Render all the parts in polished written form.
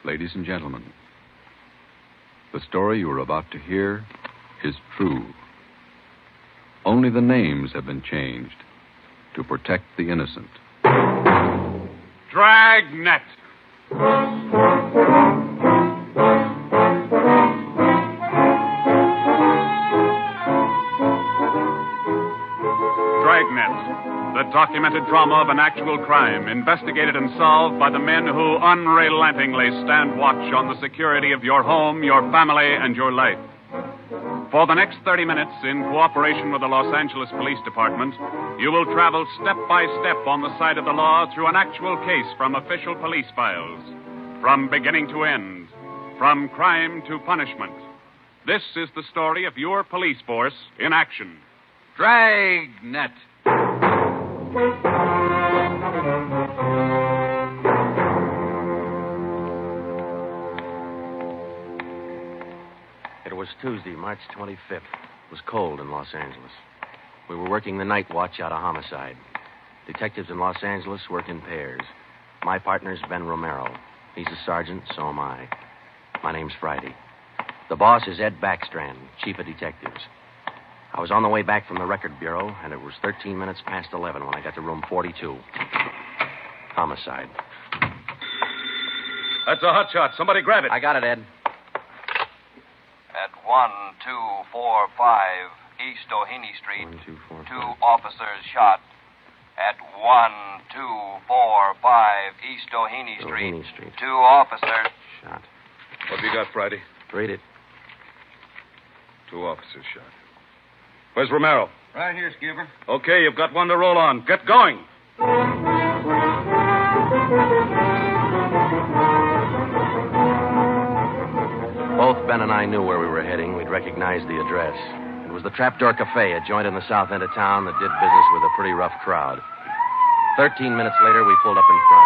Ladies and gentlemen, the story you are about to hear is true. Only the names have been changed to protect the innocent. Dragnet. Dragnet, the documented drama of an actual crime, investigated and solved by the men who unrelentingly stand watch on the security of your home, your family, and your life. For the next 30 minutes, in cooperation with the Los Angeles Police Department, you will travel step by step on the side of the law through an actual case from official police files. From beginning to end, from crime to punishment. This is the story of your police force in action. Dragnet. It was Tuesday, March 25th. It was cold in Los Angeles. We were working the night watch out of Homicide. Detectives in Los Angeles work in pairs. My partner's Ben Romero. He's a sergeant, so am I. My name's Friday. The boss is Ed Backstrand, chief of detectives. I was on the way back from the record bureau, and it was 13 minutes past 11 when I got to room 42. Homicide. That's a hot shot. Somebody grab it. I got it, Ed. At 1245 East O'Henny Street, 1, 2, 4, 5. two officers shot. At 1245 East O'Henny Street, two officers shot. What have you got, Friday? Read it. 2 officers shot. Where's Romero? Right here, Skipper. Okay, you've got one to roll on. Get going. Both Ben and I knew where we were heading. We'd recognized the address. It was the Trapdoor Cafe, a joint in the south end of town that did business with a pretty rough crowd. 13 minutes later, we pulled up in front.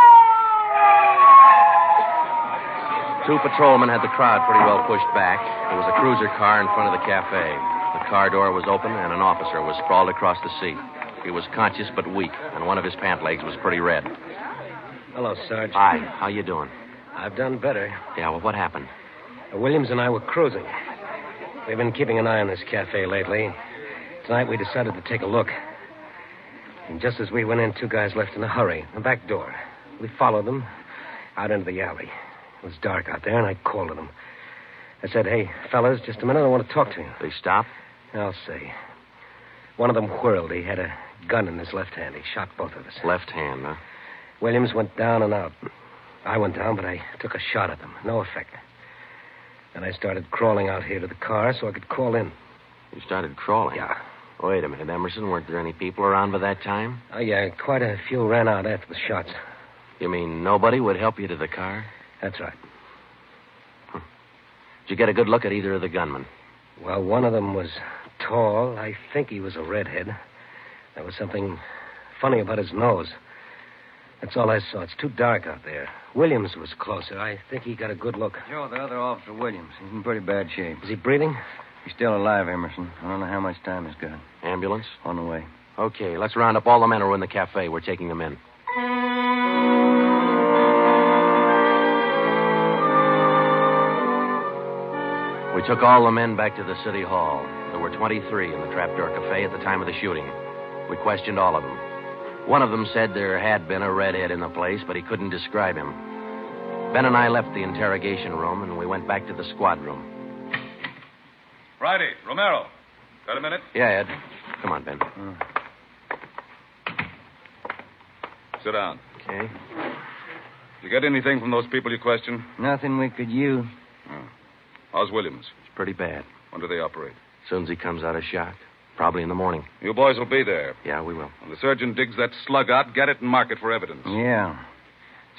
2 patrolmen had the crowd pretty well pushed back. There was a cruiser car in front of the cafe. The car door was open, and an officer was sprawled across the seat. He was conscious but weak, and one of his pant legs was pretty red. Hello, Sarge. Hi, how you doing? I've done better. Yeah, well, what happened? Williams and I were cruising. We've been keeping an eye on this cafe lately. Tonight we decided to take a look. And just as we went in, 2 guys left in a hurry. The back door. We followed them out into the alley. It was dark out there, and I called to them. I said, hey, fellas, just a minute. I want to talk to you. They stopped? I'll see. One of them whirled. He had a gun in his left hand. He shot both of us. Left hand, huh? Williams went down and out. I went down, but I took a shot at them. No effect. Then I started crawling out here to the car so I could call in. You started crawling? Yeah. Wait a minute, Emerson. Weren't there any people around by that time? Oh, yeah. Quite a few ran out after the shots. You mean nobody would help you to the car? That's right. Did you get a good look at either of the gunmen? Well, one of them was tall. I think he was a redhead. There was something funny about his nose. That's all I saw. It's too dark out there. Williams was closer. I think he got a good look. Joe, the other officer, Williams. He's in pretty bad shape. Is he breathing? He's still alive, Emerson. I don't know how much time he's got. Ambulance? On the way. Okay, let's round up all the men who are in the cafe. We're taking them in. We took all the men back to the city hall. There were 23 in the Trapdoor Cafe at the time of the shooting. We questioned all of them. One of them said there had been a redhead in the place, but he couldn't describe him. Ben and I left the interrogation room, and we went back to the squad room. Friday, Romero. Got a minute? Yeah, Ed. Come on, Ben. Sit down. Okay. You get anything from those people you questioned? Nothing we could use. Oh. How's Williams? It's pretty bad. When do they operate? As soon as he comes out of shock. Probably in the morning. You boys will be there. Yeah, we will. When the surgeon digs that slug out, get it and mark it for evidence. Yeah.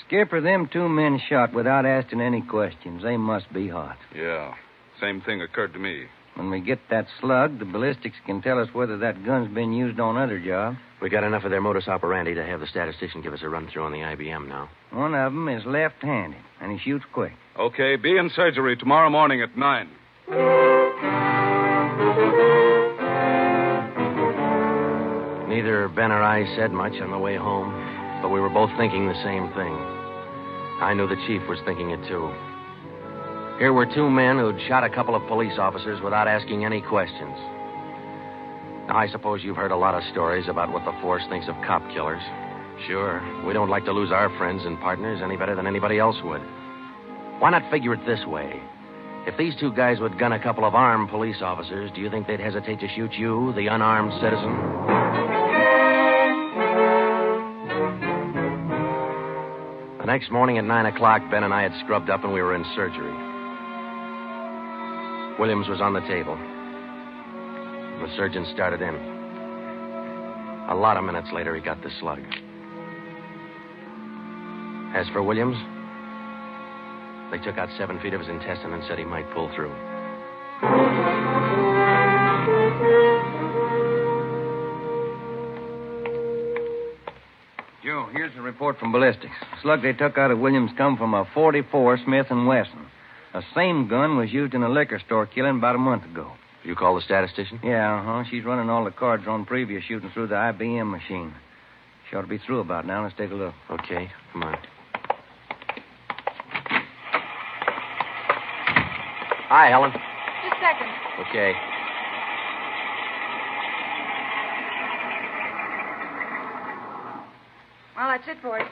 Skipper, them 2 men shot without asking any questions. They must be hot. Yeah. Same thing occurred to me. When we get that slug, the ballistics can tell us whether that gun's been used on other jobs. We got enough of their modus operandi to have the statistician give us a run-through on the IBM now. One of them is left-handed, and he shoots quick. Okay, be in surgery tomorrow morning at 9. Neither Ben or I said much on the way home, but we were both thinking the same thing. I knew the chief was thinking it, too. Here were two men who'd shot a couple of police officers without asking any questions. Now, I suppose you've heard a lot of stories about what the force thinks of cop killers. Sure, we don't like to lose our friends and partners any better than anybody else would. Why not figure it this way? If these two guys would gun a couple of armed police officers, do you think they'd hesitate to shoot you, the unarmed citizen? The next morning at 9 o'clock, Ben and I had scrubbed up and we were in surgery. Williams was on the table. The surgeon started in. A lot of minutes later, he got the slug. As for Williams, they took out 7 feet of his intestine and said he might pull through. Joe, here's the report from ballistics. The slug they took out of Williams come from a .44 Smith & Wesson. The same gun was used in a liquor store killing about a month ago. You call the statistician? Yeah, She's running all the cards on previous shooting through the IBM machine. She ought to be through about now. Let's take a look. Okay, come on. Hi, Helen. Just a second. Okay. Well, that's it for you.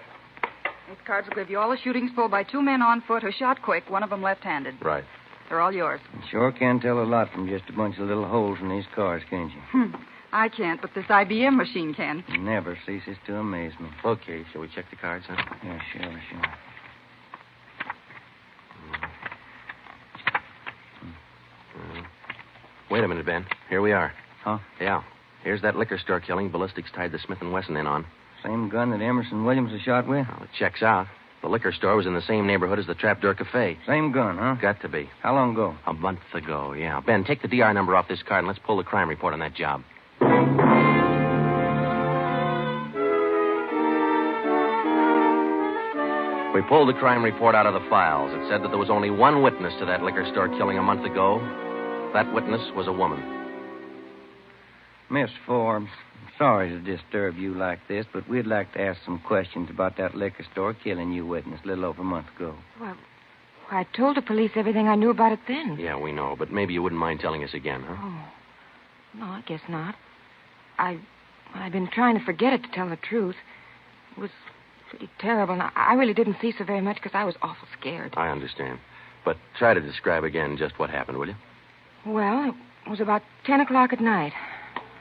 These cards will give you all the shootings pulled by 2 men on foot who shot quick, one of them left-handed. Right. They're all yours. You sure can tell a lot from just a bunch of little holes in these cards, can't you? I can't, but this IBM machine can. It never ceases to amaze me. Okay, shall we check the cards, huh? Yeah, sure. Wait a minute, Ben. Here we are. Huh? Yeah. Here's that liquor store killing ballistics tied the Smith & Wesson in on. Same gun that Emerson Williams was shot with? Well, it checks out. The liquor store was in the same neighborhood as the Trapdoor Cafe. Same gun, huh? Got to be. How long ago? A month ago, yeah. Ben, take the DR number off this card and let's pull the crime report on that job. We pulled the crime report out of the files. It said that there was only one witness to that liquor store killing a month ago. That witness was a woman. Miss Forbes, I'm sorry to disturb you like this, but we'd like to ask some questions about that liquor store killing you witnessed a little over a month ago. Well, I told the police everything I knew about it then. Yeah, we know, but maybe you wouldn't mind telling us again, huh? Oh. No, I guess not. I've been trying to forget it, to tell the truth. It was pretty terrible, and I really didn't see so very much because I was awful scared. I understand. But try to describe again just what happened, will you? Well, it was about 10 o'clock at night.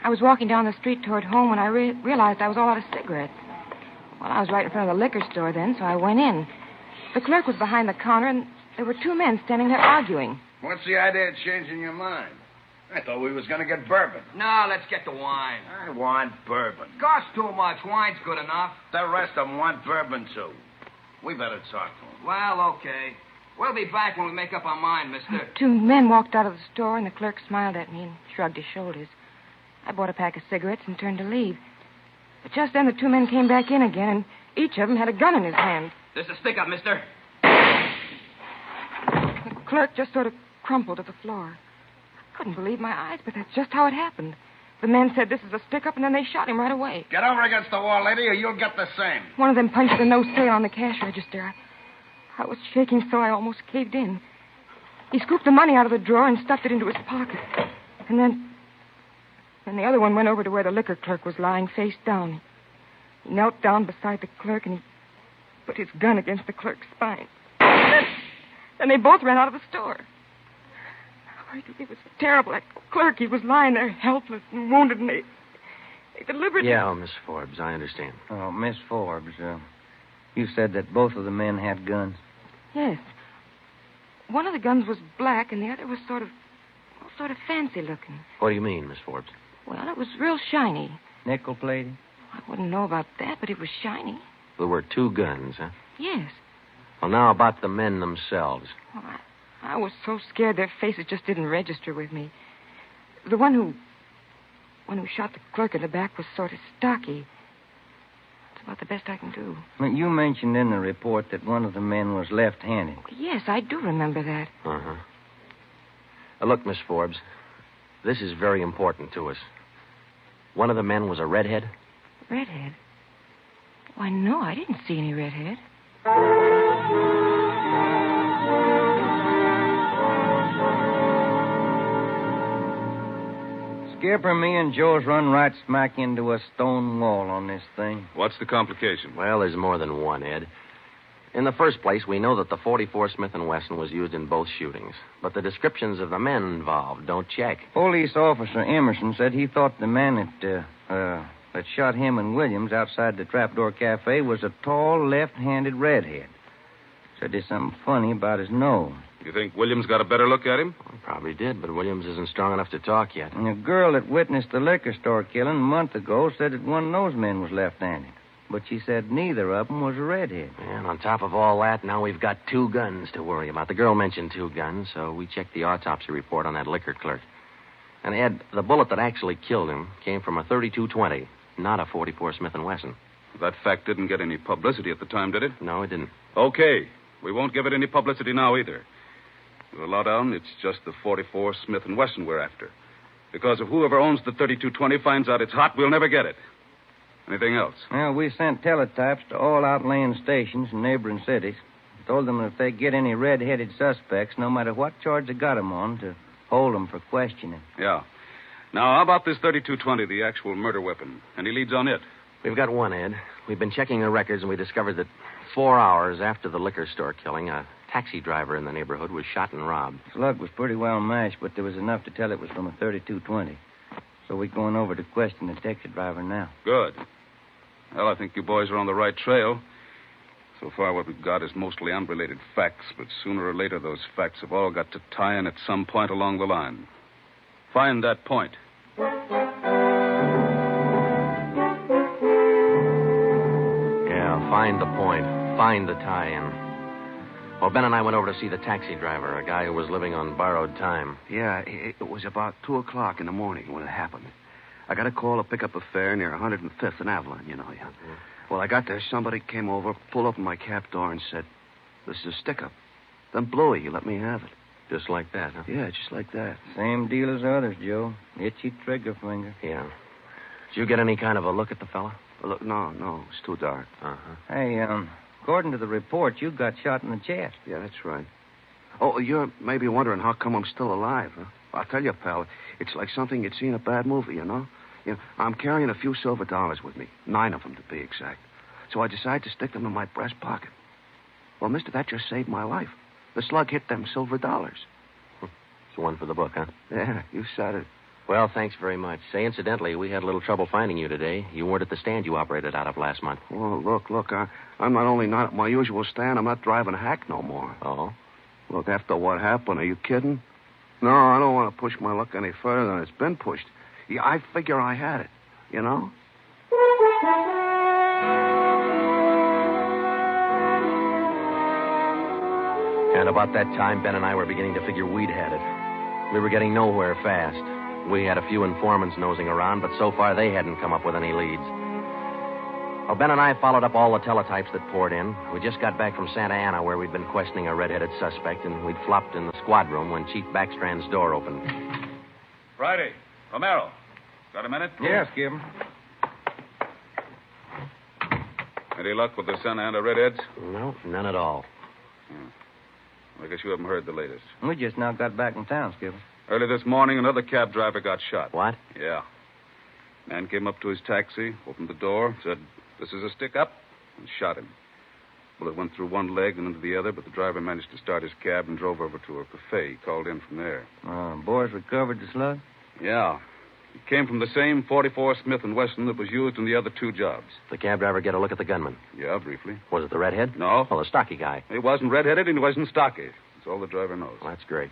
I was walking down the street toward home when I realized I was all out of cigarettes. Well, I was right in front of the liquor store then, so I went in. The clerk was behind the counter, and there were 2 men standing there arguing. What's the idea of changing your mind? I thought we was going to get bourbon. No, let's get the wine. I want bourbon. Costs too much. Wine's good enough. The rest of them want bourbon, too. We better talk to them. Well, okay. We'll be back when we make up our mind, mister. 2 men walked out of the store, and the clerk smiled at me and shrugged his shoulders. I bought a pack of cigarettes and turned to leave. But just then the 2 men came back in again, and each of them had a gun in his hand. This is a stick-up, mister. The clerk just sort of crumpled to the floor. I couldn't believe my eyes, but that's just how it happened. The men said this is a stick-up, and then they shot him right away. Get over against the wall, lady, or you'll get the same. One of them punched the no sale on the cash register. I was shaking so I almost caved in. He scooped the money out of the drawer and stuffed it into his pocket. And then the other one went over to where the liquor clerk was lying face down. He knelt down beside the clerk, and he put his gun against the clerk's spine. Then they both ran out of the store. It was terrible. That clerk, he was lying there helpless and wounded, and they deliberately... Yeah, Miss Forbes, I understand. Oh, Miss Forbes, you said that both of the men had guns. Yes. One of the guns was black, and the other was sort of fancy looking. What do you mean, Miss Forbes? Well, it was real shiny. Nickel-plated? I wouldn't know about that, but it was shiny. There were 2 guns, huh? Yes. Well, now about the men themselves. Oh, I was so scared their faces just didn't register with me. The one who shot the clerk in the back was sort of stocky. That's about the best I can do. Well, you mentioned in the report that one of the men was left-handed. Yes, I do remember that. Uh-huh. Look, Miss Forbes, this is very important to us. One of the men was a redhead? Redhead? Why, no, I didn't see any redhead. Skipper, me and Joe's run right smack into a stone wall on this thing. What's the complication? Well, there's more than one, Ed. In the first place, we know that the .44 Smith & Wesson was used in both shootings, but the descriptions of the men involved don't check. Police officer Emerson said he thought the man that shot him and Williams outside the Trapdoor Cafe was a tall, left-handed redhead. Said there's something funny about his nose. You think Williams got a better look at him? Well, probably did, but Williams isn't strong enough to talk yet. And a girl that witnessed the liquor store killing a month ago said that one of those men was left-handed. But she said neither of them was a redhead. And on top of all that, now we've got 2 guns to worry about. The girl mentioned 2 guns, so we checked the autopsy report on that liquor clerk. And, Ed, the bullet that actually killed him came from a .32-20, not a .44 Smith & Wesson. That fact didn't get any publicity at the time, did it? No, it didn't. Okay. We won't give it any publicity now either. With a lowdown, it's just the .44 Smith & Wesson we're after. Because if whoever owns the .32-20 finds out it's hot, we'll never get it. Anything else? Well, we sent teletypes to all outlying stations in neighboring cities. Told them that if they get any red-headed suspects, no matter what charge they got them on, to hold them for questioning. Yeah. Now, how about this .32-20, the actual murder weapon? Any leads on it? We've got one, Ed. We've been checking the records, and we discovered that 4 hours after the liquor store killing, a taxi driver in the neighborhood was shot and robbed. Slug was pretty well matched, but there was enough to tell it was from a .32-20. So we're going over to question the taxi driver now. Good. Well, I think you boys are on the right trail. So far, what we've got is mostly unrelated facts, but sooner or later, those facts have all got to tie in at some point along the line. Find that point. Yeah, find the point. Find the tie-in. Well, Ben and I went over to see the taxi driver, a guy who was living on borrowed time. Yeah, it was about 2 o'clock in the morning when it happened. I got a call to pick up a fare near 105th and Avalon, you know. Yeah. Mm-hmm. Well, I got there. Somebody came over, pulled open my cab door, and said, "This is a stick-up." Then blew it. You let me have it. Just like that, huh? Yeah, just like that. Same deal as others, Joe. Itchy trigger finger. Yeah. Did you get any kind of a look at the fella? Look, no, it's too dark. Uh-huh. Hey, according to the report, you got shot in the chest. Yeah, that's right. Oh, you're maybe wondering how come I'm still alive, huh? I'll tell you, pal, it's like something you'd see in a bad movie, you know? I'm carrying a few silver dollars with me, 9 of them to be exact. So I decided to stick them in my breast pocket. Well, mister, that just saved my life. The slug hit them silver dollars. It's one for the book, huh? Yeah, you said it. Well, thanks very much. Say, incidentally, we had a little trouble finding you today. You weren't at the stand you operated out of last month. Well, look, I'm not only not at my usual stand, I'm not driving a hack no more. Oh? Look, after what happened, are you kidding? No, I don't want to push my luck any further than it's been pushed. Yeah, I figure I had it, you know? And about that time, Ben and I were beginning to figure we'd had it. We were getting nowhere fast. We had a few informants nosing around, but so far they hadn't come up with any leads. Well, Ben and I followed up all the teletypes that poured in. We just got back from Santa Ana, where we'd been questioning a red-headed suspect, and we'd flopped in the squad room when Chief Backstrand's door opened. Friday. Romero. Got a minute? Yes, Skipper. Any luck with the Santa Ana redheads? No, none at all. I guess you haven't heard the latest. We just now got back in town, Skipper. Early this morning, another cab driver got shot. What? Yeah. Man came up to his taxi, opened the door, said, "This is a stick-up," and shot him. Bullet went through one leg and into the other, but the driver managed to start his cab and drove over to a cafe. He called in from there. Boys recovered the slug? Yeah. It came from the same .44 Smith & Wesson that was used in the other 2 jobs. The cab driver get a look at the gunman? Yeah, briefly. Was it the redhead? No. Well, the stocky guy. He wasn't redheaded and he wasn't stocky. That's all the driver knows. Well, that's great.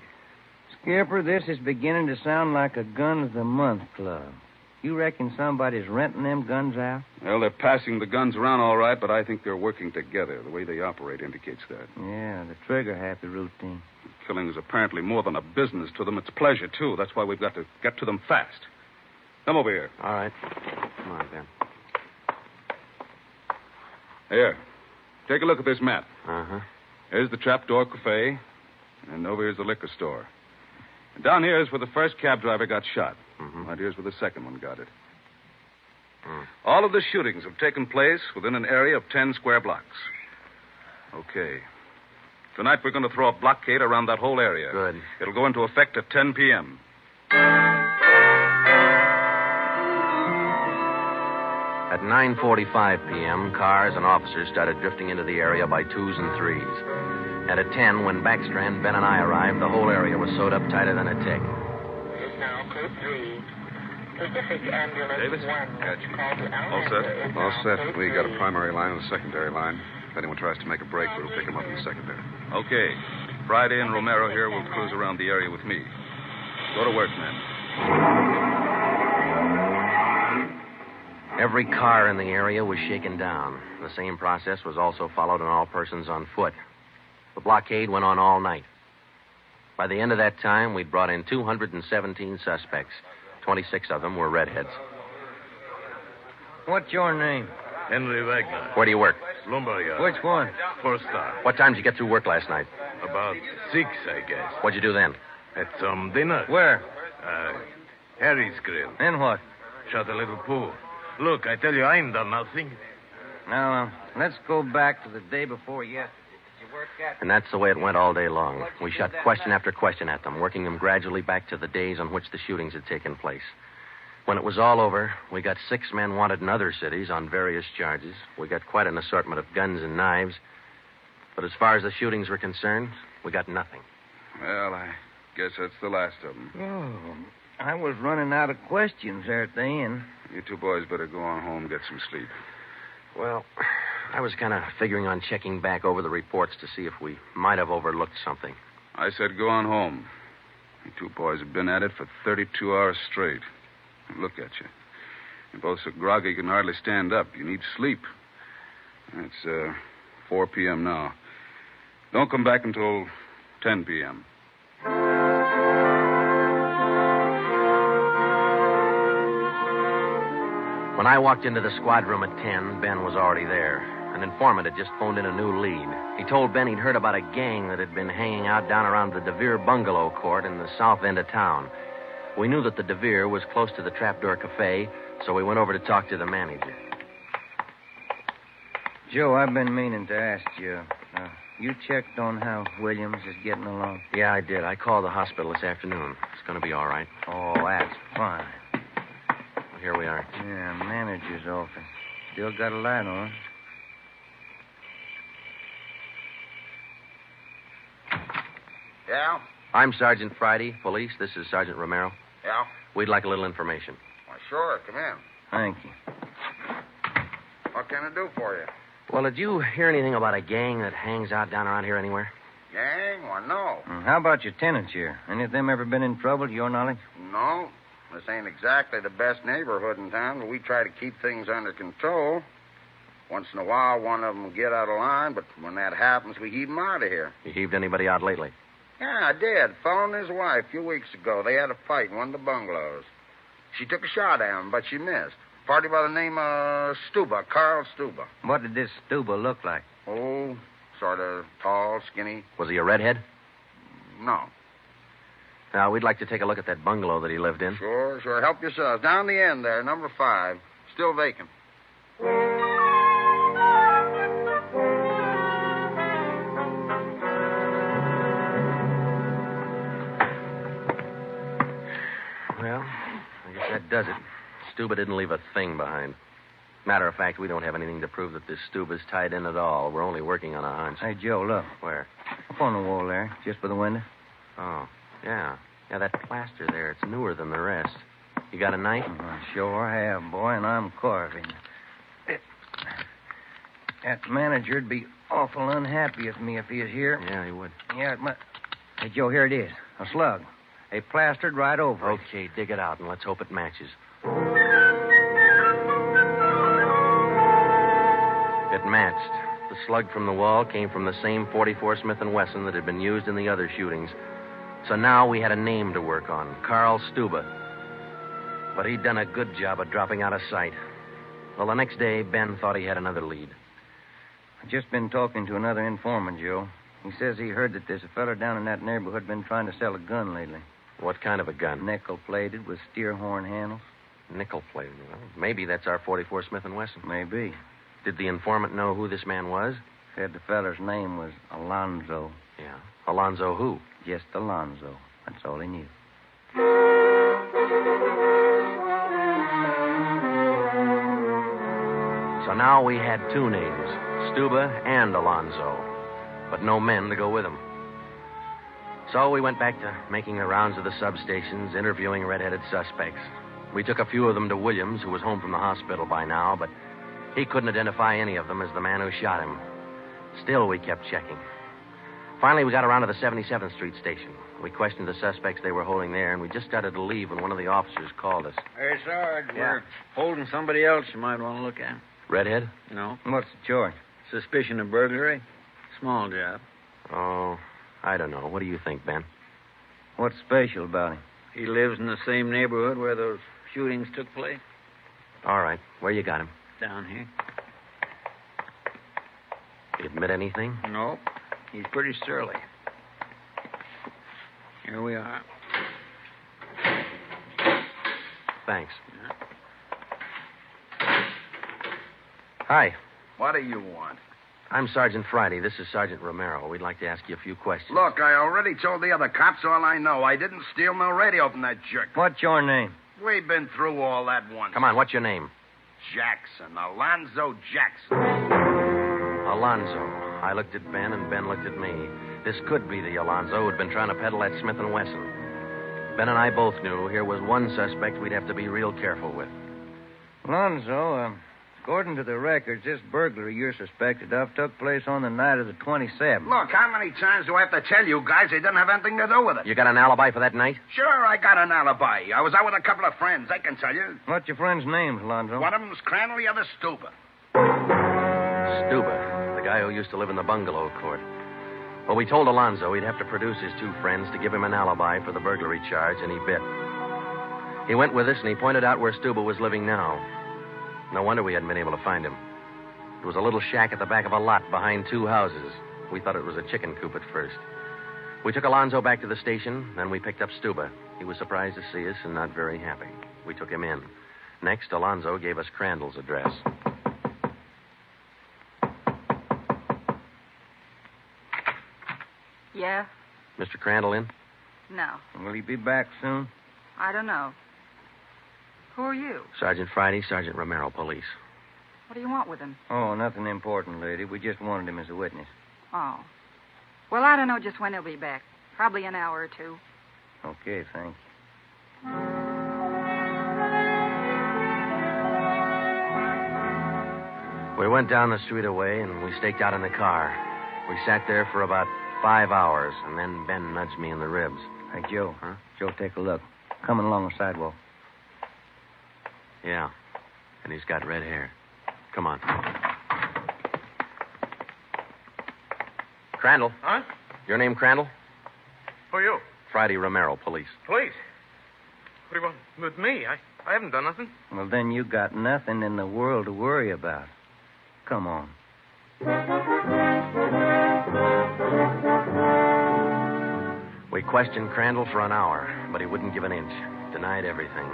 Skipper, this is beginning to sound like a gun of the month club. You reckon somebody's renting them guns out? Well, they're passing the guns around all right, but I think they're working together. The way they operate indicates that. Yeah, the trigger-happy routine. Killing is apparently more than a business to them. It's pleasure, too. That's why we've got to get to them fast. Come over here. All right. Come on, Ben. Here. Take a look at this map. Uh-huh. Here's the Trapdoor Cafe, and over here's the liquor store. And down here is where the first cab driver got shot. Mm-hmm. Right here's where the second one got it. All of the shootings have taken place within an area of 10 square blocks. Okay. Tonight we're going to throw a blockade around that whole area. Good. It'll go into effect at 10 p.m. At 9:45 p.m., cars and officers started drifting into the area by twos and threes. And at 10, when Backstrand, Ben, and I arrived, the whole area was sewed up tighter than a tick. It is now code 3. Pacific Ambulance Davis? 1. Got you. All set? All set. We got a primary line and a secondary line. If anyone tries to make a break, we'll pick them up in the secondary. Okay. Friday and Romero here will cruise around the area with me. Go to work, men. Every car in the area was shaken down. The same process was also followed on all persons on foot. The blockade went on all night. By the end of that time, we'd brought in 217 suspects. 26 of them were redheads. What's your name? Henry Wagner. Where do you work? Lumberyard. Which one? First star. What time did you get through work last night? About 6, I guess. What'd you do then? Had some dinner. Where? Harry's Grill. And what? Shot a little pool. Look, I tell you, I ain't done nothing. Now, let's go back to the day before yesterday. Did you work at... And that's the way it went all day long. We shot question after question at them, working them gradually back to the days on which the shootings had taken place. When it was all over, we got 6 men wanted in other cities on various charges. We got quite an assortment of guns and knives. But as far as the shootings were concerned, we got nothing. Well, I guess that's the last of them. Oh, I was running out of questions there at the end. You two boys better go on home and get some sleep. Well, I was kind of figuring on checking back over the reports to see if we might have overlooked something. I said go on home. You two boys have been at it for 32 hours straight. Look at you. You're both so groggy you can hardly stand up. You need sleep. It's 4 p.m. now. Don't come back until 10 p.m. When I walked into the squad room at 10, Ben was already there. An informant had just phoned in a new lead. He told Ben he'd heard about a gang that had been hanging out down around the DeVere bungalow court in the south end of town. We knew that the DeVere was close to the Trapdoor Cafe, so we went over to talk to the manager. Joe, I've been meaning to ask you. You checked on how Williams is getting along? Yeah, I did. I called the hospital this afternoon. It's going to be all right. Oh, that's fine. Well, here we are. Yeah, manager's office. Still got a light on. Yeah? I'm Sergeant Friday, police. This is Sergeant Romero. Yeah? We'd like a little information. Why, sure. Come in. Thank you. What can I do for you? Well, did you hear anything about a gang that hangs out down around here anywhere? Gang? Why, no. How about your tenants here? Any of them ever been in trouble, to your knowledge? No. This ain't exactly the best neighborhood in town, but we try to keep things under control. Once in a while, one of them will get out of line, but when that happens, we heave them out of here. You heaved anybody out lately? Yeah, I did. Fellow and his wife a few weeks ago. They had a fight in one of the bungalows. She took a shot at him, but she missed. Party by the name of Stuba, Carl Stuba. What did this Stuba look like? Oh, sort of tall, skinny. Was he a redhead? No. Now, we'd like to take a look at that bungalow that he lived in. Sure. Help yourselves. Down the end there, number 5. Still vacant. Well, I guess that does it. Stuba didn't leave a thing behind. Matter of fact, we don't have anything to prove that this Stuba's tied in at all. We're only working on a hunch. Hey, Joe, look. Where? Up on the wall there, just by the window. Oh, yeah. Yeah, that plaster there, it's newer than the rest. You got a knife? I sure have, boy, and I'm carving. That manager'd be awful unhappy with me if he was here. Yeah, he would. Yeah, it might. Hey, Joe, here it is. A slug. They plastered right over it. Okay, dig it out, and let's hope it matches. It matched. The slug from the wall came from the same .44 Smith & Wesson that had been used in the other shootings. So now we had a name to work on, Carl Stuba. But he'd done a good job of dropping out of sight. Well, the next day, Ben thought he had another lead. I've just been talking to another informant, Joe. He says he heard that there's a fella down in that neighborhood been trying to sell a gun lately. What kind of a gun? Nickel-plated with steer horn handles. Nickel-plated? Well, maybe that's our .44 Smith & Wesson. Maybe. Did the informant know who this man was? Said the feller's name was Alonzo. Yeah. Alonzo who? Just Alonzo. That's all he knew. So now we had two names, Stuba and Alonzo, but no men to go with them. So we went back to making the rounds of the substations, interviewing red-headed suspects. We took a few of them to Williams, who was home from the hospital by now, but he couldn't identify any of them as the man who shot him. Still, we kept checking. Finally, we got around to the 77th Street station. We questioned the suspects they were holding there, and we just started to leave when one of the officers called us. Hey, Sarge, we're holding somebody else you might want to look at. Redhead? No. What's the charge? Suspicion of burglary. Small job. Oh, I don't know. What do you think, Ben? What's special about him? He lives in the same neighborhood where those shootings took place. All right. Where you got him? Down here. He admit anything? No. He's pretty surly. Here we are. Thanks. Hi. What do you want? I'm Sergeant Friday. This is Sergeant Romero. We'd like to ask you a few questions. Look, I already told the other cops all I know. I didn't steal no radio from that jerk. What's your name? We've been through all that once. Come on, what's your name? Jackson. Alonzo Jackson. Alonzo. I looked at Ben, and Ben looked at me. This could be the Alonzo who'd been trying to peddle that Smith & Wesson. Ben and I both knew here was one suspect we'd have to be real careful with. Alonzo, according to the records, this burglary you're suspected of took place on the night of the 27th. Look, how many times do I have to tell you guys they didn't have anything to do with it? You got an alibi for that night? Sure, I got an alibi. I was out with a couple of friends, I can tell you. What's your friends' names, Alonzo? One of them's Crandall, the other Stuba. Stuba, the guy who used to live in the bungalow court. Well, we told Alonzo he'd have to produce his two friends to give him an alibi for the burglary charge, and he bit. He went with us, and he pointed out where Stuba was living now. No wonder we hadn't been able to find him. It was a little shack at the back of a lot behind two houses. We thought it was a chicken coop at first. We took Alonzo back to the station, then we picked up Stuba. He was surprised to see us and not very happy. We took him in. Next, Alonzo gave us Crandall's address. Yeah? Mr. Crandall in? No. Will he be back soon? I don't know. Who are you? Sergeant Friday, Sergeant Romero, police. What do you want with him? Oh, nothing important, lady. We just wanted him as a witness. Oh. Well, I don't know just when he'll be back. Probably an hour or two. Okay, thanks. We went down the street away, and we staked out in the car. We sat there for about 5 hours, and then Ben nudged me in the ribs. Hey, Joe. Huh? Joe, take a look. Coming along the sidewalk. Yeah. And he's got red hair. Come on. Crandall. Huh? Your name Crandall? Who are you? Friday Romero, police. Police? What do you want with me? I haven't done nothing. Well, then you got nothing in the world to worry about. Come on. We questioned Crandall for an hour, but he wouldn't give an inch. Denied everything.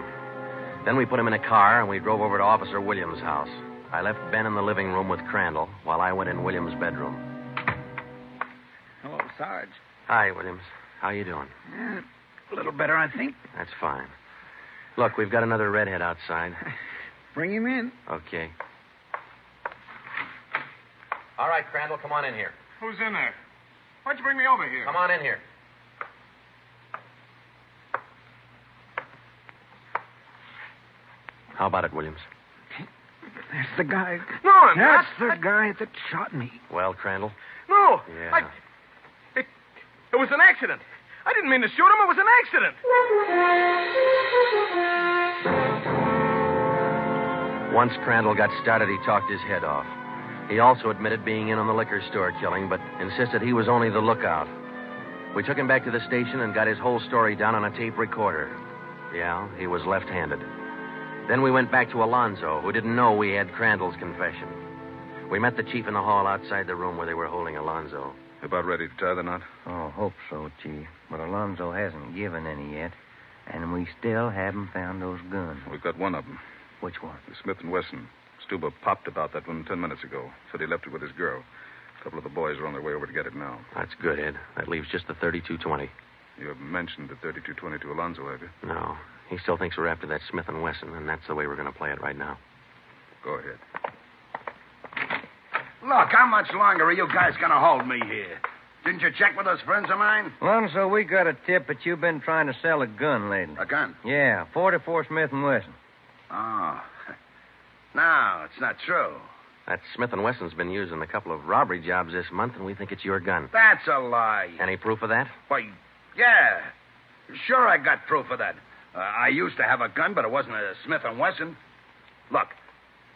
Then we put him in a car, and we drove over to Officer Williams' house. I left Ben in the living room with Crandall while I went in Williams' bedroom. Hello, Sarge. Hi, Williams. How you doing? A little better, I think. That's fine. Look, we've got another redhead outside. Bring him in. Okay. All right, Crandall, come on in here. Who's in there? Why'd you bring me over here? Come on in here. How about it, Williams? That's the guy. No, I'm That's not. the guy that shot me. Well, Crandall? No. Yeah. It was an accident. I didn't mean to shoot him. It was an accident. Once Crandall got started, he talked his head off. He also admitted being in on the liquor store killing, but insisted he was only the lookout. We took him back to the station and got his whole story down on a tape recorder. Yeah, he was left-handed. Then we went back to Alonzo, who didn't know we had Crandall's confession. We met the chief in the hall outside the room where they were holding Alonzo. About ready to tie the knot? Oh, hope so, Chief. But Alonzo hasn't given any yet. And we still haven't found those guns. We've got one of them. Which one? The Smith & Wesson. Stuba popped about that one 10 minutes ago. Said he left it with his girl. A couple of the boys are on their way over to get it now. That's good, Ed. That leaves just the 32-20. You haven't mentioned the 32-20 to Alonzo, have you? No. He still thinks we're after that Smith & Wesson, and that's the way we're going to play it right now. Go ahead. Look, how much longer are you guys going to hold me here? Didn't you check with those friends of mine? Alonzo, we got a tip that you've been trying to sell a gun lately. A gun? Yeah, 44 Smith & Wesson. Oh. No, it's not true. That Smith & Wesson's been used in a couple of robbery jobs this month, and we think it's your gun. That's a lie. Any proof of that? Why, yeah. Sure, I got proof of that. I used to have a gun, but it wasn't a Smith & Wesson. Look,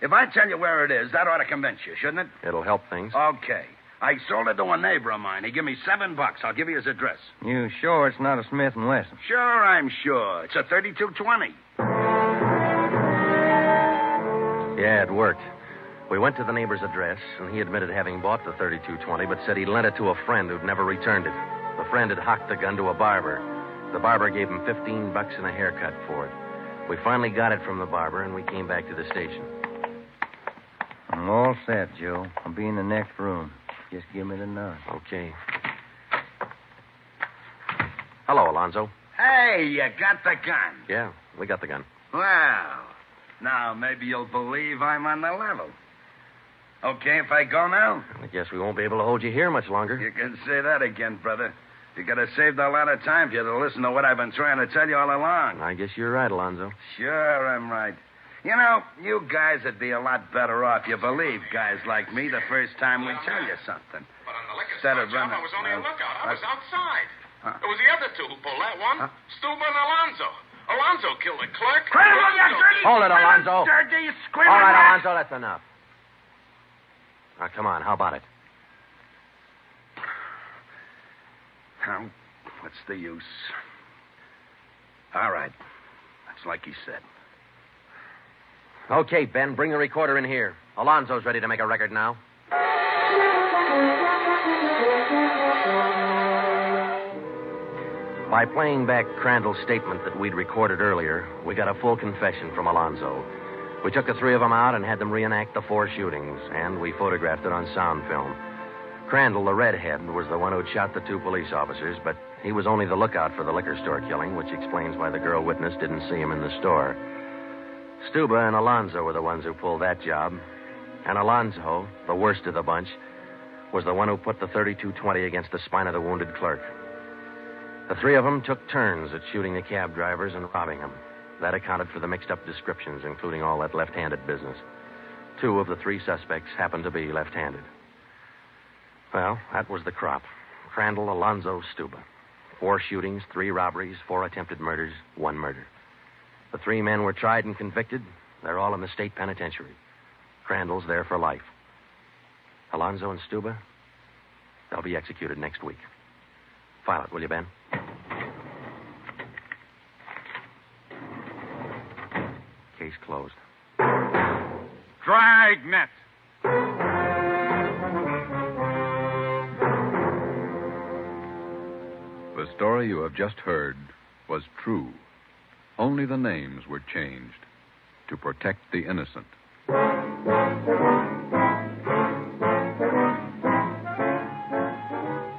if I tell you where it is, that ought to convince you, shouldn't it? It'll help things. Okay. I sold it to a neighbor of mine. He gave me $7. I'll give you his address. You sure it's not a Smith & Wesson? Sure, I'm sure. It's a 3220. Yeah, it worked. We went to the neighbor's address, and he admitted having bought the 3220, but said he lent it to a friend who'd never returned it. The friend had hocked the gun to a barber. The barber gave him $15 and a haircut for it. We finally got it from the barber, and we came back to the station. I'm all set, Joe. I'll be in the next room. Just give me the nod. Okay. Hello, Alonzo. Hey, you got the gun. Yeah, we got the gun. Well, now maybe you'll believe I'm on the level. Okay if I go now? I guess we won't be able to hold you here much longer. You can say that again, brother. You could have saved a lot of time if you'd have listened to what I've been trying to tell you all along. I guess you're right, Alonzo. Sure, I'm right. You know, you guys would be a lot better off you believe guys like me the first time we tell you something. But on the liquor Instead store of job, running- I was only a lookout. I was outside. Huh? It was the other two who pulled that one. Stuba and Alonzo. Alonzo killed the clerk. Hold it, Alonzo. Dirty, All right, Alonzo, that's enough. Now, come on, how about it? Now, what's the use? All right. That's like he said. Okay, Ben, bring the recorder in here. Alonzo's ready to make a record now. By playing back Crandall's statement that we'd recorded earlier, we got a full confession from Alonzo. We took the three of them out and had them reenact the 4 shootings, and we photographed it on sound film. Crandall, the redhead, was the one who'd shot the 2 police officers, but he was only the lookout for the liquor store killing, which explains why the girl witness didn't see him in the store. Stuba and Alonzo were the ones who pulled that job, and Alonzo, the worst of the bunch, was the one who put the 3220 against the spine of the wounded clerk. The 3 of them took turns at shooting the cab drivers and robbing them. That accounted for the mixed-up descriptions, including all that left-handed business. 2 of the 3 suspects happened to be left-handed. Well, that was the crop. Crandall, Alonzo, Stuba. 4 shootings, 3 robberies, 4 attempted murders, 1 murder. The 3 men were tried and convicted. They're all in the state penitentiary. Crandall's there for life. Alonzo and Stuba, they'll be executed next week. File it, will you, Ben? Case closed. Dragnet. The story you have just heard was true. Only the names were changed to protect the innocent.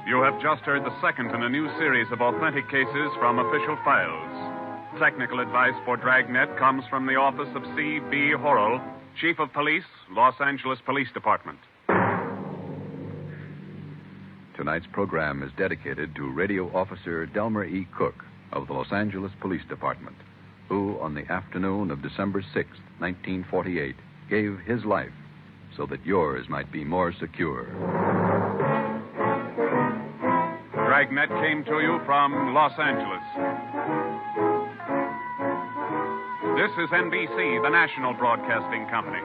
You have just heard the second in a new series of authentic cases from official files. Technical advice for Dragnet comes from the office of C.B. Horrell, Chief of Police, Los Angeles Police Department. Tonight's program is dedicated to Radio Officer Delmer E. Cook of the Los Angeles Police Department, who, on the afternoon of December 6, 1948, gave his life so that yours might be more secure. Dragnet came to you from Los Angeles. This is NBC, the national broadcasting company.